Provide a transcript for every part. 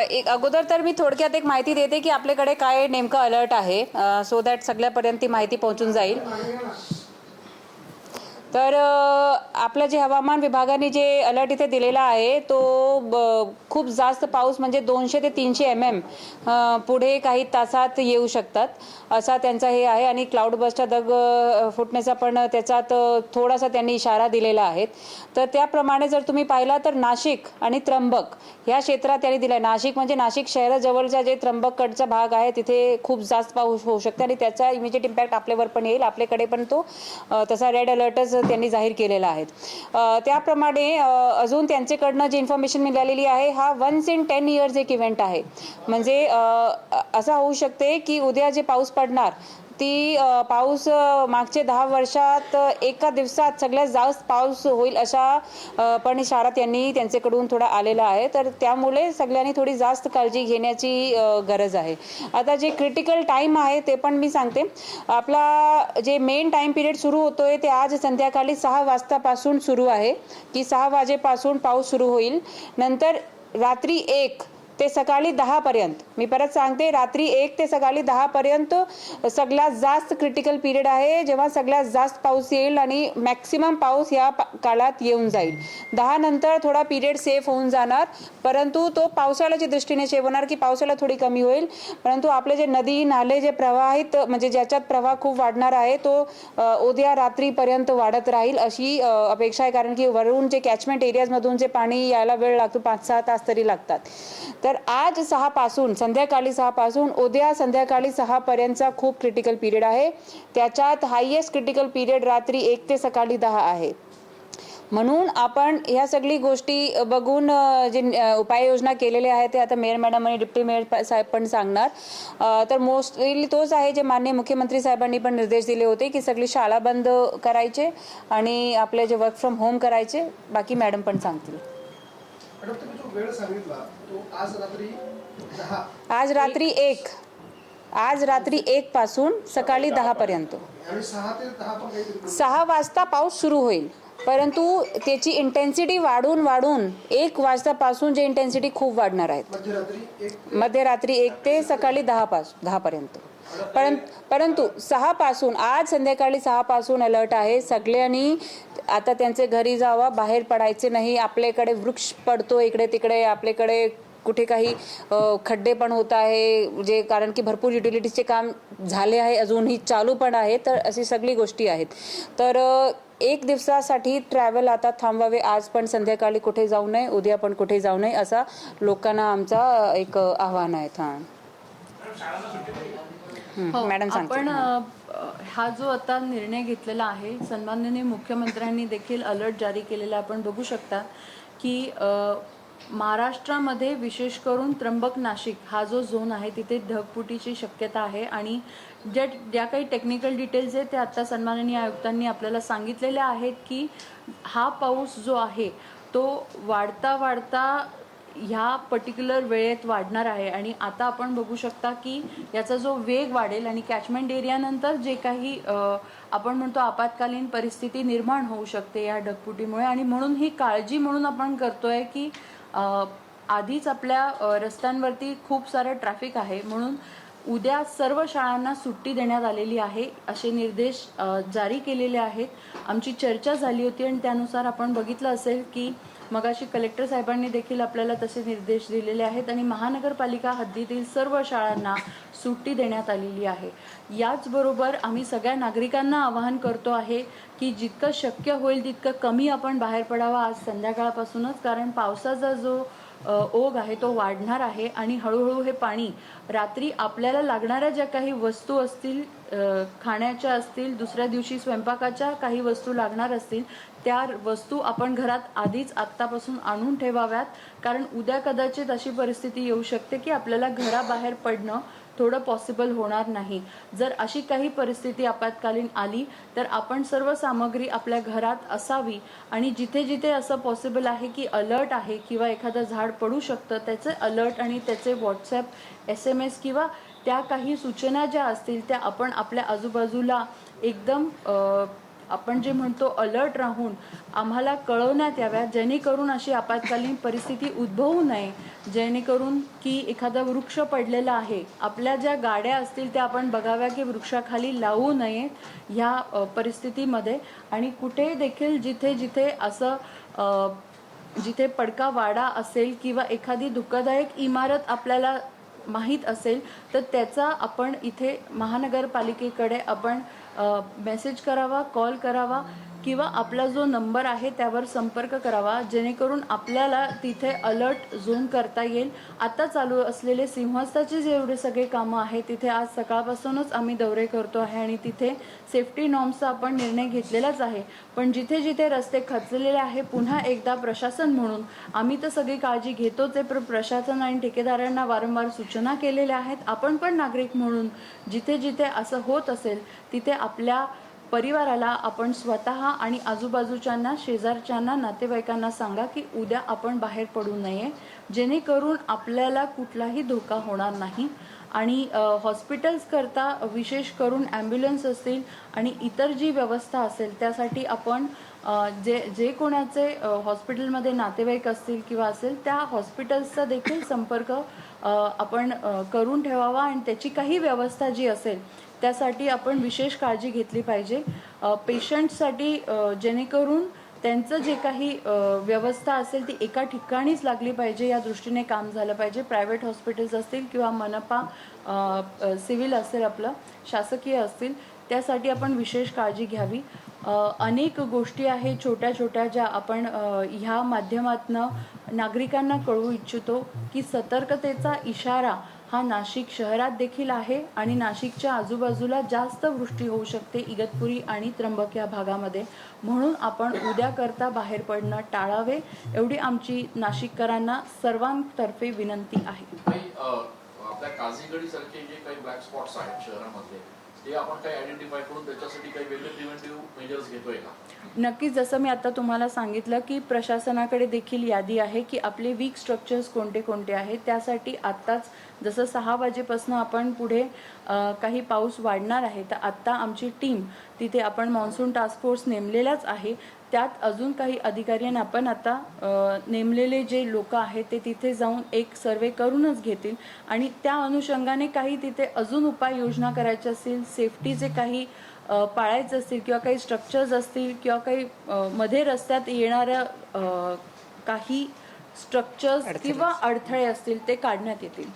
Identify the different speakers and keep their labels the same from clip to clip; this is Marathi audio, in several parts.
Speaker 1: एक अगोदर तर मी थोडक्यात एक माहिती देते की आपल्याकडे काय नेमकं अलर्ट आहे, सो दॅट सगळ्यापर्यंत ती माहिती पोहोचून जाईल. तर आपलं जे हवामान विभागाने जे अलर्ट इथे दिलेला आहे तो खूप जास्त पाऊस म्हणजे 200 ते 300 mm पुढे काही तासात येऊ शकतात असा त्यांचा हे आहे. आणि क्लाउड बस्टचा ढग फुटण्याचा पण त्याच्यात थोडासा त्यांनी इशारा दिलेला आहे. तर त्याप्रमाणे जर तुम्ही पाहिला तर नाशिक आणि त्र्यंबक ह्या क्षेत्रात त्यांनी दिला आहे. नाशिक म्हणजे नाशिक शहराजवळचा जे त्र्यंबककडचा भाग आहे तिथे खूप जास्त पाऊस होऊ शकते आणि त्याचा इमिजिएट इम्पॅक्ट आपल्यावर पण येईल. आपल्याकडे पण तो तसा रेड अलर्टच त्यांनी जाहीर केलेला आहे. त्याप्रमाणे अजून त्यांच्याकडनं जी इन्फॉर्मेशन मिळालेली आहे हा वन्स इन 10 इयर्स एक इव्हेंट आहे. म्हणजे असं होऊ शकते की उद्या जे पाऊस पडणार ती पाऊस मागचे 10 वर्षात एका दिवसात सगळ्यात जास्त पाऊस होईल अशा पण इशारा त्यांनी त्यांच्याकडून थोडा आलेला आहे. तर त्यामुळे सगळ्यांनी थोडी जास्त काळजी घेण्याची गरज आहे. आता जे क्रिटिकल टाइम आहे ते पण मी सांगते. आपला जे मेन टाइम पिरियड सुरू होतोय ते आज संध्याकाळी 6 वाजतापासून सुरू आहे की 6 वाजेपासून पाऊस सुरू होईल. नंतर रात्री 1 ते सकाळी 10 पर्यंत, मी परत सांगते, रात्री 1 ते सकाळी 10 पर्यंत सगळ्यात जास्त क्रिटिकल पिरियड आहे जेव्हा सगळ्यात जास्त पाऊस येईल आणि मॅक्सिमम पाऊस या काळात येऊन जाईल. 10 नंतर थोडा पिरियड सेफ होऊन जाणार, परंतु तो पावसाळ्याच्या दृष्टीने सेफ होणार की पावसाळा थोडी कमी होईल. परंतु आपले जे नदी नाले जे प्रवाहित म्हणजे ज्याच्यात प्रवाह खूप वाढणार आहे तो उद्या रात्रीपर्यंत वाढत राहील अशी अपेक्षा आहे. कारण की वरून जे कॅचमेंट एरियाजमधून जे पाणी यायला वेळ लागतो 5-6 तास तरी लागतात. तर आज 6 पासून संध्याकाळी 6 पासून उद्या संध्याकाळी 6 पर्यंतचा खूप क्रिटिकल पिरियड आहे. त्याच्यात हायएस्ट क्रिटिकल पिरियड रात्री 1 ते सकाळी 10 आहे. म्हणून आपण ह्या सगळी गोष्टी बघून जे उपाययोजना केलेल्या आहेत ते आता मेयर मॅडम आणि डिप्टी मेयर साहेब पण सांगणार. तर मोस्टली तोच आहे जे माननीय मुख्यमंत्री साहेबांनी पण निर्देश दिले होते की सगळी शाळा बंद करायचे आणि आपले जे वर्क फ्रॉम होम करायचे. बाकी मॅडम पण सांगतील.
Speaker 2: मॅडम तुम्ही जो वेळ सांगितला तो आज रात्री 10,
Speaker 1: आज रात्री 1 पासून सकाळी 10 पर्यंत.
Speaker 2: आणि 6 ते 10 पण काहीतरी
Speaker 1: 6 वाजता पाऊस सुरू होईल, परंतु त्याची इंटेन्सिटी वाढून 1 वाजतापासून जे इंटेन्सिटी खूप वाढणार आहेत. मध्यरात्री 1 ते सकाळी 10 पर्यंत. परंतु 6 पासून आज संध्याकाळी 6 पासून अलर्ट आहे. सगळ्यांनी आता त्यांचे घरी जावा, बाहेर पडायचे नाही. आपल्याकडे वृक्ष पडतो इकडे तिकडे, आपल्याकडे कुठे काही खड्डे पण होत आहे जे कारण की भरपूर युटिलिटीजचे काम झाले आहे, अजूनही चालू पण आहे. तर अशी सगळी गोष्टी आहेत. तर 1 दिवसासाठी ट्रॅव्हल आता थांबवावे. आज पण संध्याकाळी कुठे जाऊ नये, उद्या पण कुठे जाऊ नये असा लोकांना आमचा एक आव्हान आहे. मॅडम
Speaker 3: आपण हा जो आता निर्णय घेतलेला आहे सन्माननीय मुख्यमंत्र्यांनी देखील अलर्ट जारी केलेला आपण बघू शकता की महाराष्ट्रामध्ये विशेष करून त्र्यंबक नाशिक हा जो झोन आहे तिथे ढगफुटीची शक्यता आहे. आणि ज्या काही टेक्निकल डिटेल्स आहेत ते आता सन्माननीय आयुक्तांनी आपल्याला सांगितलेल्या आहेत की हा पाऊस जो आहे तो वाढता ह्या पर्टिक्युलर वेळेत वाढणार आहे. आणि आता आपण बघू शकता की याचा जो वेग वाढेल आणि कॅचमेंट एरियानंतर जे काही आपण म्हणतो आपत्कालीन परिस्थिती निर्माण होऊ शकते या ढगफुटीमुळे. आणि म्हणून ही काळजी म्हणून आपण करतोय की आधीच आपल्या रस्त्यांवरती खूप सारं ट्रॅफिक आहे, म्हणून उद्या सर्व शाळांना सुट्टी देण्यात आलेली आहे असे निर्देश जारी केलेले आहेत. आमची चर्चा झाली होती आणि त्यानुसार आपण बघितलं असेल की मगाशी कलेक्टर साहेबांनी देखील आपल्याला तसे निर्देश दिलेले आहेत आणि महानगरपालिका हद्दीतील सर्व शाळांना सुट्टी देण्यात आलेली आहे. याचबरोबर आम्ही सगळ्या नागरिकांना आवाहन करतो आहे की जितकं शक्य होईल तितकं कमी आपण बाहेर पडावा आज संध्याकाळपासूनच, कारण पावसाचा जो ओघ आहे तो वाढणार आहे आणि हळूहळू हे पाणी रात्री आपल्याला लागणाऱ्या ज्या काही वस्तू असतील, खाण्याच्या असतील, दुसऱ्या दिवशी स्वयंपाकाच्या काही वस्तू लागणार असतील त्या वस्तू आपण घरात आधीच आत्तापासून आणून ठेवाव्यात. कारण उद्या कदाचित अशी परिस्थिती येऊ शकते की आपल्याला घराबाहेर पडणं थोडं पॉसिबल होणार नाही. जर अशी काही परिस्थिती आपत्कालीन आली तर आपण सर्व सामग्री आपल्या घरात असावी आणि जिथे जिथे असं पॉसिबल आहे की अलर्ट आहे किंवा एखादं झाड पडू शकतं त्याचे अलर्ट आणि त्याचे व्हॉट्सॲप SMS किंवा त्या काही सूचना ज्या असतील त्या आपण आपल्या आजूबाजूला एकदम आपण जे म्हणतो अलर्ट राहून आम्हाला कळवण्यात याव्या, जेणेकरून अशी आपत्कालीन परिस्थिती उद्भवू नये, जेणेकरून की एखादा वृक्ष पडलेला आहे, आपल्या ज्या गाड्या असतील त्या आपण बघाव्या की वृक्षाखाली लावू नये ह्या परिस्थितीमध्ये. आणि कुठे देखील जिथे जिथे असं जिथे पडका वाडा असेल किंवा एखादी धोकादायक इमारत आपल्याला माहीत असेल तर त्याचा आपण इथे महानगरपालिकेकडे आपण मेसेज करावा, कॉल करावा किंवा आपला जो नंबर आहे त्यावर संपर्क करावा, जेणेकरून आपल्याला तिथे अलर्ट झोन करता येईल. आता चालू असलेले सिंहस्थाचे जेवढे सगळे कामं आहेत तिथे आज सकाळपासूनच आम्ही दौरे करतो आहे आणि तिथे सेफ्टी नॉर्म्सचा आपण निर्णय घेतलेलाच आहे. पण जिथे जिथे रस्ते खचलेले आहे, पुन्हा एकदा प्रशासन म्हणून आम्ही तर सगळी काळजी घेतोच आहे, पण प्रशासन आणि ठेकेदारांना वारंवार सूचना केलेल्या आहेत. आपण पण नागरिक म्हणून जिथे जिथे असं होत असेल तिथे आपल्या परिवाराला आपण स्वतः आणि आजूबाजूच्यांना, शेजारच्यांना, नातेवाईकांना सांगा की उद्या आपण बाहेर पडू नये, जेणेकरून आपल्याला कुठलाही धोका होणार नाही. आणि हॉस्पिटल्स करता विशेष करून ॲम्ब्युलन्स असतील आणि इतर जी व्यवस्था असेल त्यासाठी आपण जे कोणाचे हॉस्पिटलमध्ये नातेवाईक असतील किंवा असेल त्या हॉस्पिटल्सचा देखील संपर्क आपण करून ठेवावा आणि त्याची काही व्यवस्था जी असेल त्यासाठी आपण विशेष काळजी घेतली पाहिजे पेशंटसाठी, जेणेकरून त्यांचं जे काही व्यवस्था असेल ती एका ठिकाणीच लागली पाहिजे, या दृष्टीने काम झालं पाहिजे. प्रायव्हेट हॉस्पिटल्स असतील किंवा मनपा सिव्हिल असेल आपलं शासकीय असतील, त्यासाठी आपण विशेष काळजी घ्यावी. अनेक गोष्टी आहेत छोट्या छोट्या ज्या आपण ह्या माध्यमातनं नागरिकांना कळवू इच्छितो की सतर्कतेचा इशारा हा नाशिक शहरात देखील आहे आणि नाशिकच्या आजूबाजूला जास्त वृष्टी होऊ शकते इगतपुरी आणि त्र्यंबक या भागामध्ये. म्हणून आपण उद्याकरता बाहेर पडणं टाळावे एवढी आमची नाशिककरांना सर्वांतर्फे विनंती आहे.
Speaker 4: आपल्या काझीगडी सारखे जे काही ब्लॅक स्पॉट्स आहेत शहरामध्ये ते आपण काही आयडेंटिफाय करून त्याच्यासाठी काही वेगळे प्रिव्हेंटिव्ह मेजर्स घेतोय का?
Speaker 3: नक्कीच, जसं मी आता तुम्हाला सांगितलं की प्रशासनाकडे देखील यादी आहे की आपले वीक स्ट्रक्चर्स कोणते कोणते आहेत. त्यासाठी आत्ताच जसं 6 वाजेपासून आपण पुढे काही पाऊस वाढणार आहे, तर आत्ता आमची टीम तिथे आपण मॉन्सून टास्क फोर्स नेमलेलाच आहे. त्यात अजून काही अधिकाऱ्यांना आपण आता नेमलेले जे लोक आहेत ते तिथे जाऊन एक सर्वे करूनच घेतील आणि त्या अनुषंगाने काही तिथे अजून उपाययोजना करायच्या असतील, सेफ्टीचे काही पाळायचे असतील किंवा काही स्ट्रक्चर्स असतील किंवा काही मध्ये रस्त्यात येणाऱ्या काही स्ट्रक्चर्स किंवा अडथळे असतील ते काढण्यात येतील.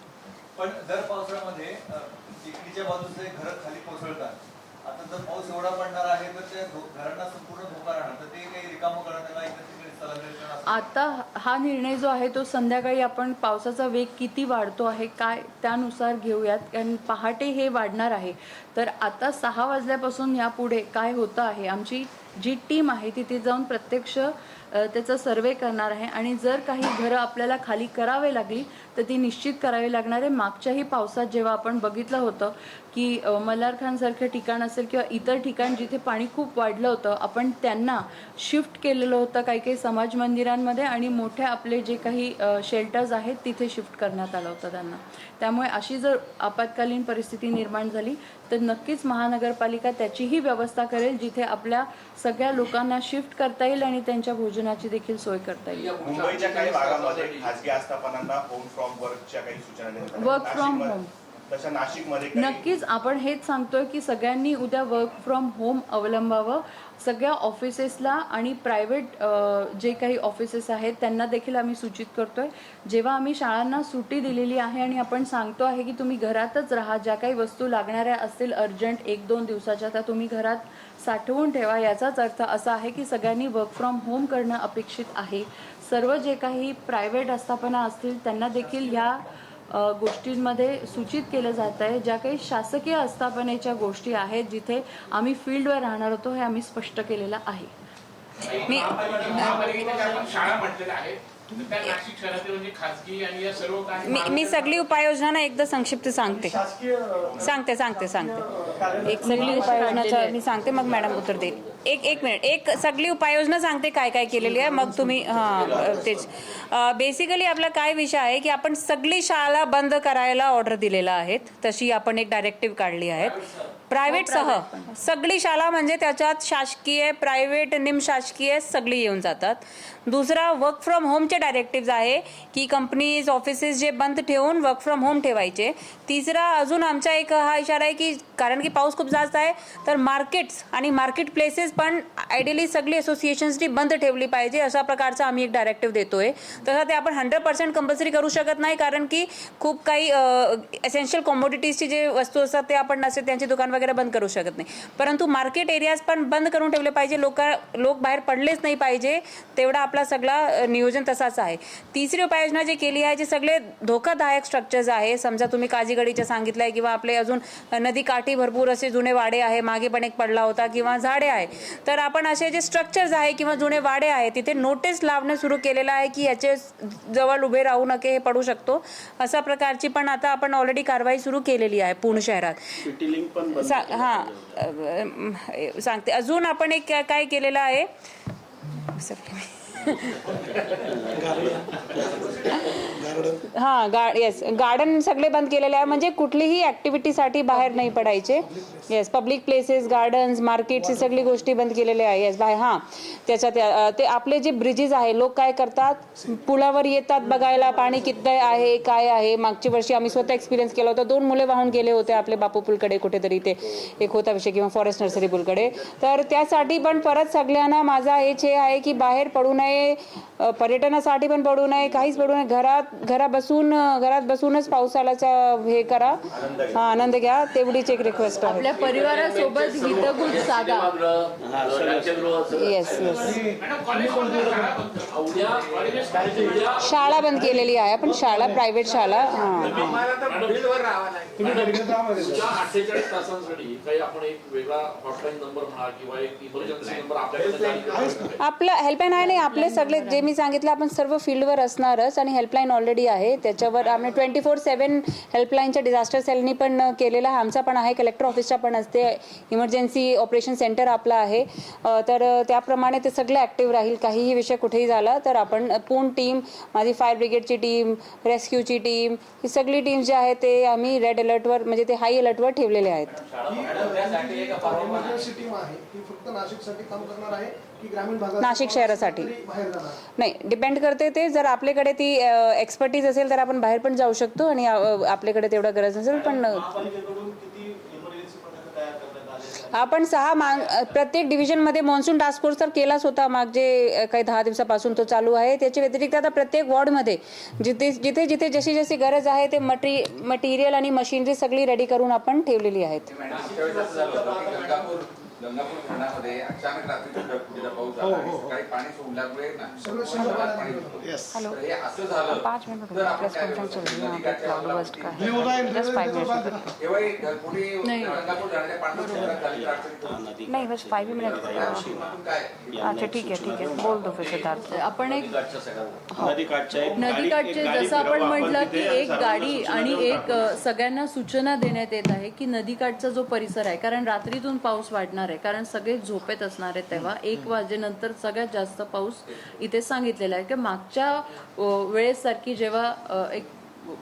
Speaker 5: पण दर पावसाळ्यामध्ये टेकडीच्या बाजूचे घर खाली कोसळतात. आता जर पाऊस एवढा पडणार आहे तर त्या घरांना संपूर्ण धोका राहणार, तर ते काही रिकामं करण्याला
Speaker 3: आता हा निर्णय जो आहे तो संध्याकाळी आपण पावसाचा वेग किती वाढतो आहे काय त्यानुसार घेऊयात, कारण पहाटे हे वाढणार आहे. तर आता 6 वाजल्यापासून यापुढे काय होतं आहे, आमची जी टीम आहे तिथे जाऊन प्रत्यक्ष त्याचा सर्वे करणार आहे आणि जर काही घरं आपल्याला खाली करावे लागली तर ती निश्चित करावी लागणार आहे. मागच्याही पावसात जेव्हा आपण बघितलं होतं की मल्हारखानसारखं ठिकाण असेल किंवा इतर ठिकाण जिथे पाणी खूप वाढलं होतं, आपण त्यांना शिफ्ट केलेलं होतं काही काही समाज मंदिरांमध्ये आणि मोठे आपले जे काही शेल्टर्स आहेत तिथे शिफ्ट करण्यात आलं होतं त्यांना. त्यामुळे अशी जर आपत्कालीन परिस्थिती निर्माण झाली तर नक्कीच महानगरपालिका त्याचीही व्यवस्था करेल, जिथे आपल्या सगळ्या लोकांना शिफ्ट करता येईल आणि त्यांच्या भोजनाची देखील सोय करता येईल.
Speaker 6: मुंबईच्या काही भागामध्ये खासगी आस्थापनांना होम फ्रॉम वर्कच्या काही सूचना देण्यात आल्या.
Speaker 3: वर्क फ्रॉम होम
Speaker 6: तशा नाशिकमध्ये
Speaker 3: नक्कीच आपण हेच सांगतोय की सगळ्यांनी उद्या वर्क फ्रॉम होम अवलंबावं. सगळ्या ऑफिसेसला आणि प्रायव्हेट जे काही ऑफिसेस आहेत त्यांना देखील आम्ही सूचित करतोय. जेव्हा आम्ही शाळांना सुट्टी दिलेली आहे आणि आपण सांगतो आहे की तुम्ही घरातच राहा, ज्या काही वस्तू लागणाऱ्या असतील अर्जंट 1-2 दिवसाच्या त्या तुम्ही घरात साठवून ठेवा, याचाच अर्थ असा आहे की सगळ्यांनी वर्क फ्रॉम होम करणं अपेक्षित आहे. सर्व जे काही प्रायव्हेट आस्थापना असतील त्यांना देखील ह्या गोष्टींमध्ये सूचित केलं जात आहे. ज्या काही शासकीय आस्थापनेच्या गोष्टी आहेत जिथे आम्ही फील्डवर राहणार होतो हे आम्ही स्पष्ट केलेलं आहे.
Speaker 1: मी सगळी उपाययोजना एकदा संक्षिप्त सांगते एक सगळी उपाययोजना मी सांगते, मग मॅडम उत्तर देईल. एक मिनिट, एक सगळी उपाययोजना सांगते काय काय केलेली आहे, मग तुम्ही तेच बेसिकली आपला काय विषय आहे की आपण सगळी शाळा बंद करायला ऑर्डर दिलेला आहेत. तशी आपण एक डायरेक्टिव्ह काढली आहे प्रायव्हेट सह सगळी शाळा, म्हणजे त्याच्यात शासकीय, प्रायव्हेट, निमशासकीय सगळी येऊन जातात. दुसरा वर्क फ्रॉम होमचे डायरेक्टिव्ह आहे की कंपनीज ऑफिसेस जे बंद ठेवून वर्क फ्रॉम होम ठेवायचे. तिसरा अजून आमचा एक हा इशारा आहे की कारण की पाऊस खूप जास्त आहे तर मार्केट्स आणि मार्केट प्लेसेस पण आयडियली सगळी असोसिएशन्सनी बंद ठेवली पाहिजे, अशा प्रकारचा आम्ही एक डायरेक्टिव्ह देतोय. तसं ते आपण 100% कंपल्सरी करू शकत नाही कारण की खूप काही एसेन्शियल कॉमोडिटीजची जे वस्तू असतात ते आपण नसे त्यांची दुकान वगैरे बंद करू शकत नाही, परंतु मार्केट एरियाज पण बंद करून ठेवले पाहिजे. लोक बाहेर पडलेच नाही पाहिजे, तेवढा आपला सगळा नियोजन तसाच आहे. तिसरी उपाययोजना जी केली आहे, जे सगळे धोकादायक स्ट्रक्चर्स आहे, समजा तुम्ही काजीगडीचं सांगितलंय किंवा आपले अजून नदी काठी भरपूर असे जुने वाडे आहे, मागे पण एक पडला होता, किंवा झाडे आहे, तर आपण असे जे स्ट्रक्चर्स आहे किंवा जुने वाडे आहे तिथे नोटीस लावणं सुरू केलेलं आहे की याचे जवळ उभे राहू नये, हे पडू शकतो, अशा प्रकारची पण आता आपण ऑलरेडी कारवाई सुरू केलेली आहे पूर्ण शहरात. सांगते अजून आपण एक काय केलेलं आहे, येस, गार्डन सगळे बंद केलेले आहे, म्हणजे कुठलीही ऍक्टिव्हिटीसाठी बाहेर नाही पडायचे. Yes, public places, gardens, markets, ही सगळी गोष्टी बंद केलेल्या आहे. येस बाय त्याच्यात ते आपले जे ब्रिजेस आहे, लोक काय करतात, पुलावर येतात बघायला पाणी किती आहे काय आहे. मागच्या वर्षी आम्ही स्वतः एक्सपिरियन्स केला होता, 2 मुले वाहून गेले होते आपले बापू पुलकडे कुठेतरी, ते एक होता विषय, किंवा फॉरेस्ट नर्सरी पुलकडे. तर त्यासाठी पण परत सगळ्यांना माझा हेच हे आहे की बाहेर पडू नये, पर्यटनासाठी पण पडू नये, काहीच पडू नये, घरात बसूनच पावसाळ्याचा हे करा, आनंद घ्या, तेवढीच एक रिक्वेस्ट आहे.
Speaker 3: आपल्या परिवारासोबत हितगुज साधा.
Speaker 1: येस शाळा बंद केलेली आहे आपण, शाळा, प्रायव्हेट शाळा.
Speaker 4: 48 तासांसाठी काही आपण एक वेगळा हॉटलाईन नंबर म्हणा किंवा एक इमर्जन्सी नंबर आपल्याकडे
Speaker 1: आपलं हेल्पलाईन आहे नाही, आपले सगळे जे मी सांगितलं आपण सर्व फील्डवर असणारच, आणि हेल्पलाईन ऑलरेडी आहे, त्याच्यावर आम्ही 24/7 हेल्पलाईनच्या डिझास्टर सेलनी पण केलेला आहे, आमचा पण आहे, कलेक्टर ऑफिसचा पण असते, इमर्जन्सी ऑपरेशन सेंटर आपला आहे. तर त्याप्रमाणे ते सगळं ऍक्टिव्ह राहील. काहीही विषय कुठेही झाला तर आपण पूर्ण टीम, माझी फायर ब्रिगेडची टीम, रेस्क्यूची टीम, ही सगळी टीम जी आहे ते आम्ही रेड अलर्टवर, म्हणजे ते हाय अलर्टवर ठेवलेले आहेत.
Speaker 2: टीम आहे ती फक्त नाशिकसाठी काम करणार आहे की ग्रामीण भागात,
Speaker 1: नाशिक शहरासाठी
Speaker 2: बाहेर जाणार?
Speaker 1: नाही, डिपेंड करते ते, जर आपल्याकडे ती एक्सपर्टीज असेल तर आपण बाहेर पण जाऊ शकतो, आणि आपल्याकडे तेवढा गरज नसेल पण आपण 6 प्रत्येक डिव्हिजनमध्ये मॉन्सून टास्क फोर्स तर केलाच होता मागचे काही 10 दिवसापासून, तो चालू आहे. त्याच्या व्यतिरिक्त आता प्रत्येक वॉर्डमध्ये जिथे जिथे जशी जशी गरज आहे ते मटेरियल आणि मशिनरी सगळी रेडी करून आपण ठेवलेली आहेत.
Speaker 7: गंगापूर धरणामध्ये अचानक रात्री ढगफुटीचा पाऊस झाला आणि सकाळी पाणी सोडल्यामुळे हे असं झालं तर आपण काय करू? नदीकाठच्या बाजूला केव्हाही ढगफुटी गंगापूर धरणाच्या पाण्यात
Speaker 1: नाही, बस 5 मिनिट. अच्छा ठीक आहे, बोल दो फिर सिद्धार्थ.
Speaker 3: आपण एक नदीकाठचे जसं आपण म्हटलं की एक गाडी आणि एक सगळ्यांना सूचना देण्यात येत आहे की नदीकाठचा जो परिसर आहे, कारण रात्रीतून पाऊस वाढणार आहे, कारण सगळे झोपेत असणार आहेत, तेव्हा 1 वाजेनंतर सगळ्यात जास्त पाऊस इथे सांगितलेला आहे. की मागच्या वेळेसारखी जेव्हा एक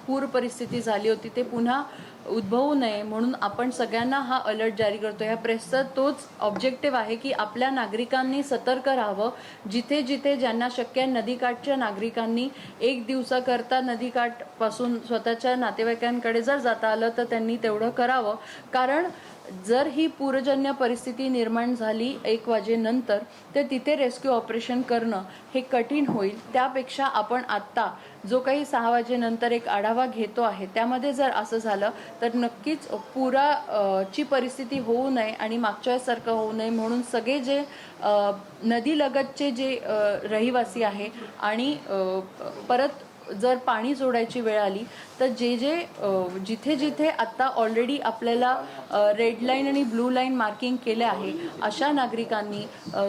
Speaker 3: पूर परिस्थिती झाली होती ते पुन्हा उद्भवू नये म्हणून आपण सगळ्यांना हा अलर्ट जारी करतो. ह्या प्रेसचा तोच ऑब्जेक्टिव्ह आहे की आपल्या नागरिकांनी सतर्क राहावं. जिथे जिथे ज्यांना शक्य आहे, नदीकाठच्या नागरिकांनी 1 दिवसाकरता नदीकाठपासून स्वतःच्या नातेवाईकांकडे जर जाता आलं तर त्यांनी तेवढं करावं, कारण जर ही पूरजन्य परिस्थिती निर्माण झाली 1 वाजेनंतर तर तिथे रेस्क्यू ऑपरेशन करणं हे कठीण होईल. त्यापेक्षा आपण आत्ता जो काही 6 वाजेनंतर एक आढावा घेतो आहे त्यामध्ये जर असं झालं तर नक्कीच पुराची परिस्थिती होऊ नये आणि मागच्या सारखं होऊ नये म्हणून सगळे जे नदीलगतचे जे रहिवासी आहे आणि परत जर पाणी सोडायची वेळ आली तर जिथे जिथे आत्ता ऑलरेडी आपल्याला रेड लाईन आणि ब्लू लाईन मार्किंग केले आहे अशा नागरिकांनी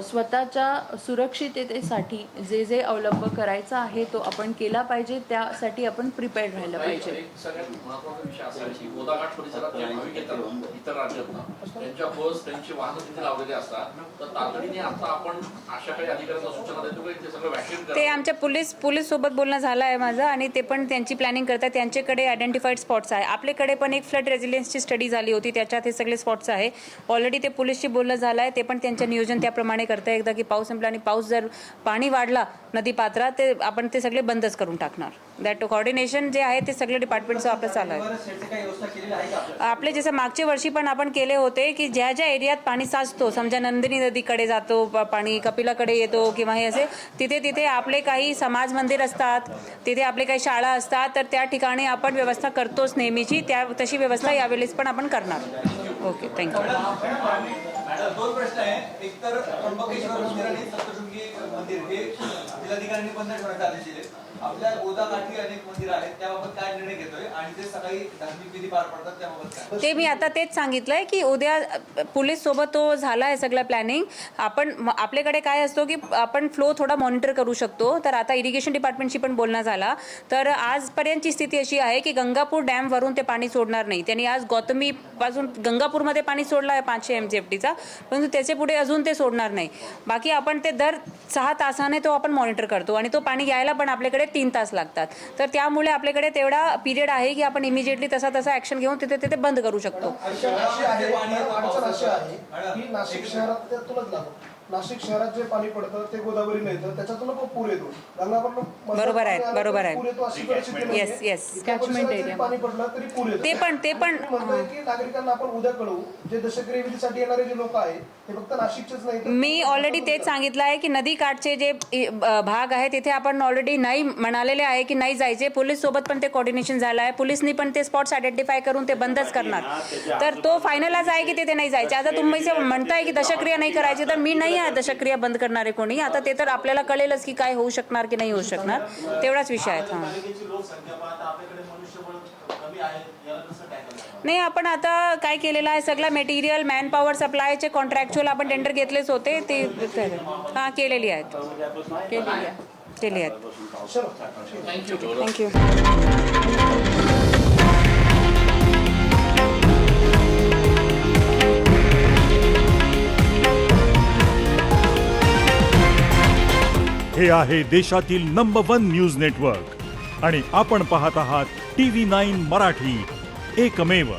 Speaker 3: स्वतःच्या सुरक्षिततेसाठी जे अवलंब करायचा आहे तो आपण केला पाहिजे. त्यासाठी आपण प्रिपेअर्ड राहिलं पाहिजे.
Speaker 4: एक सगळ्यात महत्त्वाचा विषय असा आहे की गोदाघाट परिसरात जे भाविक येतात इतर राज्यातनं त्यांच्या बस त्यांची वाहनं तिथे लावलेली असतात, तर तातडीने आता आपण अशा काही अधिकाऱ्यांना सूचना देतो की ते सगळं व्हॅक्सिन
Speaker 1: ते आमच्या पोलीस सोबत बोलणं झालं आहे माझं, आणि ते पण त्यांची प्लॅनिंग करतात. त्यांच्याकडे आयडेंटिफाईड स्पॉट्स आहे. आपल्याकडे पण एक फ्लड रेझिलियन्सची स्टडी झाली होती, त्याच्यात हे सगळे स्पॉट्स आहे. ऑलरेडी ते पोलीसशी बोलणं झालं आहे. ते पण त्यांचं नियोजन त्याप्रमाणे करतं. एकदा की पाऊस संपला आणि पाऊस जर पाणी वाढला नदीपात्रात ते आपण ते सगळे बंदच करून टाकणार. दॅट कोऑर्डिनेशन जे आहे ते सगळे डिपार्टमेंटचं आपलं चालू आहे. आपले जसं मागच्या वर्षी पण आपण केले होते की ज्या ज्या एरियात पाणी साचतो, समजा नंदिनी नदीकडे जातो पाणी, कपिलाकडे येतो किंवा हे असे, तिथे आपले काही समाज मंदिर असतात, तिथे आपले काही शाळा असतात, तर त्या ठिकाणी आपण व्यवस्था करतोच नेहमीची. तशी व्यवस्था यावेळेस पण आपण करणार. Okay, thank you.
Speaker 5: मॅडम, 2 प्रश्न आहे. एक तर त्र्यंबकेश्वर मंदिर आणि सप्तशृंगी मंदिर हे जिल्हाधिकाऱ्यांनी बंद ठेवण्याचे आदेश दिले. आपल्या गोदाकाठी अनेक मंदिर आहेत, त्याबाबत काय निर्णय घेतोय आणि जे सकाळी धार्मिक विधी पार पडतात त्याबाबत काय?
Speaker 1: ते मी आता तेच सांगितलंय की उद्या पोलीस सोबत तो झाला आहे सगळं प्लॅनिंग. आपल्याकडे काय असतो की आपण फ्लो थोडा मॉनिटर करू शकतो. तर आता इरिगेशन डिपार्टमेंटशी पण बोलणं झाला. तर आजपर्यंतची स्थिती अशी आहे की गंगापूर डॅमवरून ते पाणी सोडणार नाही. त्यांनी आज गौतमी पासून गंगापूरमध्ये पाणी सोडलं आहे 500 MCFTचा, परंतु त्याचे पुढे अजून ते सोडणार नाही. बाकी आपण ते दर 6 तासाने तो आपण मॉनिटर करतो आणि तो पाणी यायला पण आपल्याकडे 3 तास लागतात. तर त्यामुळे आपल्याकडे तेवढा पिरियड आहे की आपण इमिजिएटली तसा ऍक्शन घेऊन तिथे बंद करू शकतो.
Speaker 2: अडचण अशी आहे की नाशिक शहरात त्यातूनच लागतो. नाशिक शहरात जे पाणी पडतं ते गोदावरीला येतं, त्याच्यातून पण पूर येतो.
Speaker 1: बरोबर आहे.
Speaker 2: पूर येतो अशी परिस्थिती नाही.
Speaker 1: येस
Speaker 2: इतक्या परिसरात जरी पाणी पडलं तरी पूर येतो.
Speaker 1: ते पण
Speaker 2: म्हणतोय की नागरिकांना आपण उद्या कळवू, जे दशक्रिया विधीसाठी येणारे जे लोक आहेत ते फक्त नाशिकचेच नाही.
Speaker 1: मी ऑलरेडी तेच सांगितलं आहे की नदी काठचे जे भाग आहे तिथे आपण ऑलरेडी नाही म्हणालेले आहे की नाही जायचे. पोलीस सोबत पण ते कोऑर्डिनेशन झालं आहे. पोलिसनी पण ते स्पॉट्स आयडेंटिफाय करून ते बंदच करणार. तर तो फायनलच आहे की तिथे नाही जायचे. आता तुम्ही म्हणताय की दशक्रिया नाही करायची, तर मी नाही आहे दशक्रिया बंद करणारे कोणी. आता ते तर आपल्याला कळेलच की काय होऊ शकणार की नाही होऊ शकणार, तेवढाच विषय आहे. नाही, आपण आता काय केलेलं आहे, सगळं मटेरियल मॅन पॉवर सप्लायचे कॉन्ट्रॅक्च्युअल आपण टेंडर घेतलेच होते ते केलेली आहेत. थँक्यू.
Speaker 8: हे आहे देशातील नंबर 1 न्यूज नेटवर्क आणि आपण पाहत आहात TV9 मराठी, एकमेव.